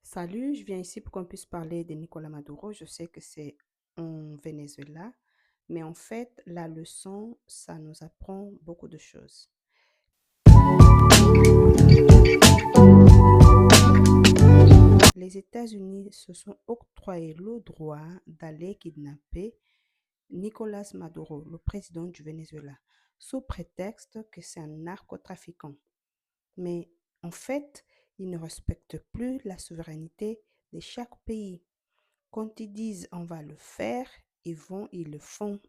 Salut, je viens ici pour qu'on puisse parler de Nicolas Maduro. Je sais que c'est en Venezuela, mais en fait, la leçon, ça nous apprend beaucoup de choses. Les États-Unis se sont octroyés le droit d'aller kidnapper Nicolas Maduro, le président du Venezuela, sous prétexte que c'est un narcotrafiquant. Mais en fait, ils ne respectent plus la souveraineté de chaque pays. Quand ils disent on va le faire, ils le font.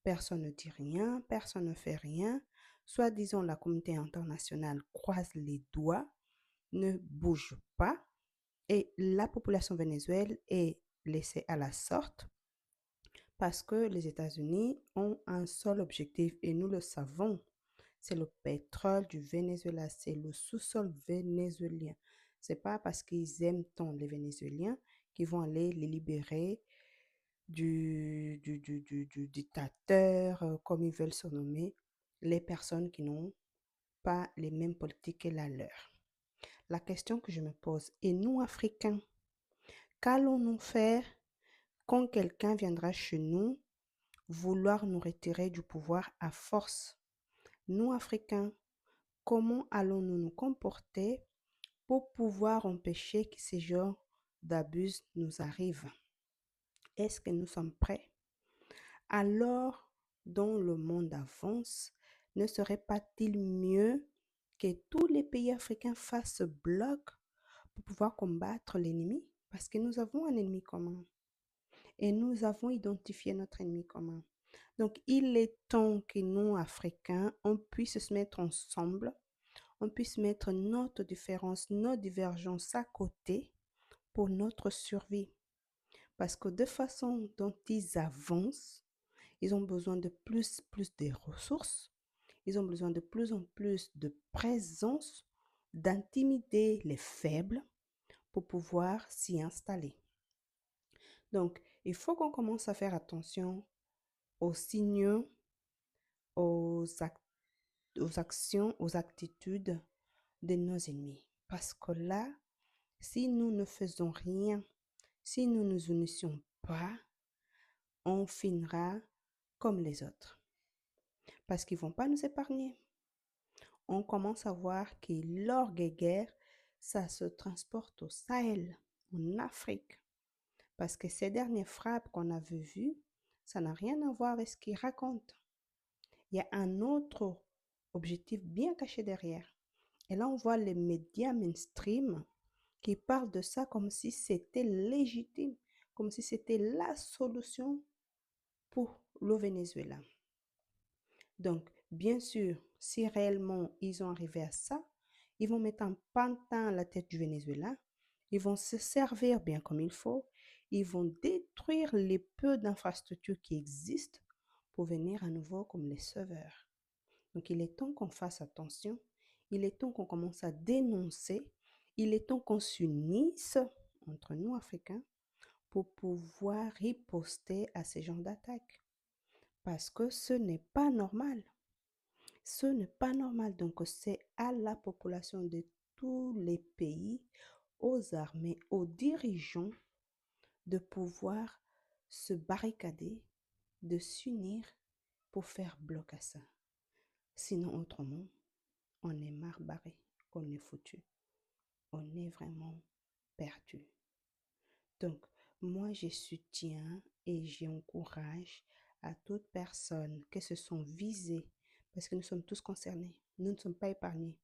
Personne ne dit rien, personne ne fait rien. Soit disons la communauté internationale croise les doigts, ne bouge pas et la population vénézuélienne est laissée à la sorte parce que les États-Unis ont un seul objectif et nous le savons. C'est le pétrole du Venezuela, c'est le sous-sol vénézuélien. C'est pas parce qu'ils aiment tant les Vénézuéliens qu'ils vont aller les libérer du dictateur, comme ils veulent se nommer, les personnes qui n'ont pas les mêmes politiques que la leur. La question que je me pose, et nous, Africains, qu'allons-nous faire quand quelqu'un viendra chez nous vouloir nous retirer du pouvoir à force? Nous, Africains, comment allons-nous nous comporter pour pouvoir empêcher que ces genres d'abus nous arrivent? Est-ce que nous sommes prêts? Alors, dont le monde avance, ne serait pas-il mieux que tous les pays africains fassent bloc pour pouvoir combattre l'ennemi? Parce que nous avons un ennemi commun et nous avons identifié notre ennemi commun. Donc, il est temps que nous, Africains, on puisse se mettre ensemble, on puisse mettre notre différence, nos divergences à côté pour notre survie. Parce que de façon dont ils avancent, ils ont besoin de plus de ressources. Ils ont besoin de plus en plus de présence, d'intimider les faibles pour pouvoir s'y installer. Donc, il faut qu'on commence à faire attention aux signaux, aux, aux actions, aux attitudes de nos ennemis. Parce que là, si nous ne faisons rien, si nous ne nous unissions pas, on finira comme les autres. Parce qu'ils ne vont pas nous épargner. On commence à voir que l'orgue-guerre, ça se transporte au Sahel, en Afrique. Parce que ces dernières frappes qu'on avait vues, ça n'a rien à voir avec ce qu'ils racontent. Il y a un autre objectif bien caché derrière. Et là, on voit les médias mainstream qui parlent de ça comme si c'était légitime, comme si c'était la solution pour le Venezuela. Donc, bien sûr, si réellement ils ont arrivé à ça, ils vont mettre un pantin à la tête du Venezuela, ils vont se servir bien comme il faut, ils vont détruire les peu d'infrastructures qui existent pour venir à nouveau comme les sauveurs. Donc, il est temps qu'on fasse attention, il est temps qu'on commence à dénoncer, il est temps qu'on s'unisse entre nous, Africains, pour pouvoir riposter à ces genres d'attaques. Parce que ce n'est pas normal. Ce n'est pas normal. Donc, c'est à la population de tous les pays, aux armées, aux dirigeants de pouvoir se barricader, de s'unir pour faire bloc à ça. Sinon, autrement, on est marre-barré, on est foutu. On est vraiment perdu. Donc, moi, je soutiens et j'encourage à toute personne que se sont visées, parce que nous sommes tous concernés. Nous ne sommes pas épargnés.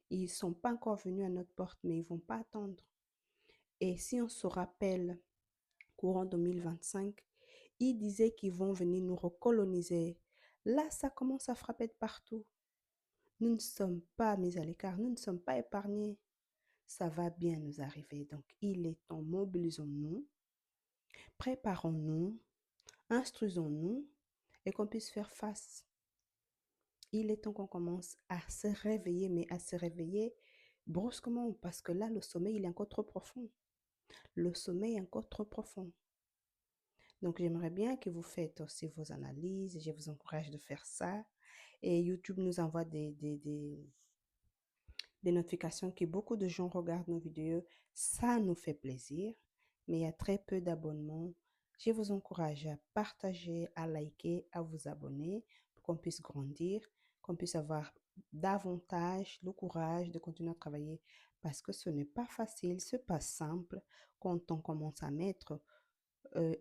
Ils ne sont pas encore venus à notre porte, mais ils ne vont pas attendre. Et si on se rappelle, courant 2025, ils disaient qu'ils vont venir nous recoloniser. Là, ça commence à frapper de partout. Nous ne sommes pas mis à l'écart, nous ne sommes pas épargnés. Ça va bien nous arriver. Donc, il est temps, mobilisons-nous, préparons-nous, instruisons-nous et qu'on puisse faire face. Il est temps qu'on commence à se réveiller, mais à se réveiller brusquement, parce que là, le sommeil, il est encore trop profond. Le sommeil est encore trop profond. Donc, j'aimerais bien que vous faites aussi vos analyses. Je vous encourage de faire ça. Et YouTube nous envoie des notifications, que beaucoup de gens regardent nos vidéos. Ça nous fait plaisir, mais il y a très peu d'abonnements. Je vous encourage à partager, à liker, à vous abonner pour qu'on puisse grandir, qu'on puisse avoir davantage le courage de continuer à travailler parce que ce n'est pas facile, ce n'est pas simple. Quand on commence à mettre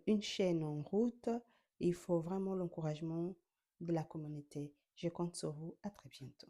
une chaîne en route, il faut vraiment l'encouragement de la communauté. Je compte sur vous. À très bientôt.